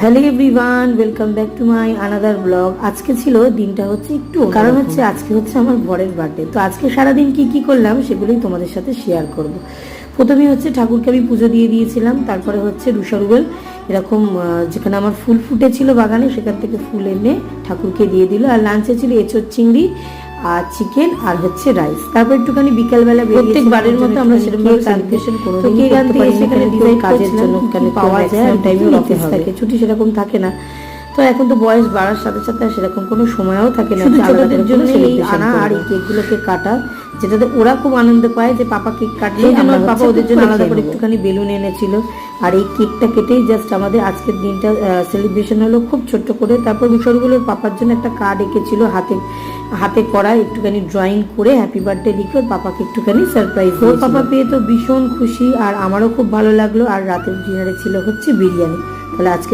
Hello everyone, welcome back to my another blog. আজকে ছিল দিনটা হচ্ছে একটু কারণ হচ্ছে আজকে হচ্ছে আমার বরের বার্থডে। তো আজকে সারাদিন কি কি করলাম সেগুলোই তোমাদের সাথে শেয়ার করব। প্রথমে হচ্ছে ঠাকুরকে আমি পুজো দিয়ে দিয়েছিলাম, তারপরে হচ্ছে রুসারুবেল এরকম যেখানে আমার ফুল ফুটেছিল বাগানে সেখান থেকে ফুল এনে ঠাকুরকে দিয়ে দিল। আর লাঞ্চে ছিল এঁচোড় চিংড়ি আর চিকেন আর হচ্ছে রাইস। তারপর একটুখানি বিকালবেলা প্রত্যেকবারের মতো আমরা সেরকম সেলিব্রেশন করব। তো কেক আনতে সেখানে ডিজাইন কাজের জন্য পাওয়া যায়, টাইমে অফিস থাকে, ছুটি সেরকম থাকে না। তো এখন তো বয়স বাড়ার সাথে সাথে সেরকম কোনো সময়ও থাকে না, ছোটদের জন্য এই আনা আর এই কেকগুলোকে কাটা, যেটাতে ওরা খুব আনন্দ পায় যে পাপা কেক কাটলে আমার পাপা ওদের জন্য আলাদা করে একটুখানি বেলুন এনেছিল। আর এই কেকটা কেটেই জাস্ট আমাদের আজকের দিনটা সেলিব্রেশন হলো খুব ছোট্ট করে। তারপর মিশরগুলোর পাপার জন্য একটা কার্ড এঁকেছিল হাতে করা, একটুখানি ড্রয়িং করে হ্যাপি বার্থডে লিখে ওর পাপাকে একটুখানি সারপ্রাইজ। ওর পাপা পেয়ে তো ভীষণ খুশি, আর আমারও খুব ভালো লাগলো। আর রাতের ডিনারে ছিল হচ্ছে বিরিয়ানি। তাহলে আজকে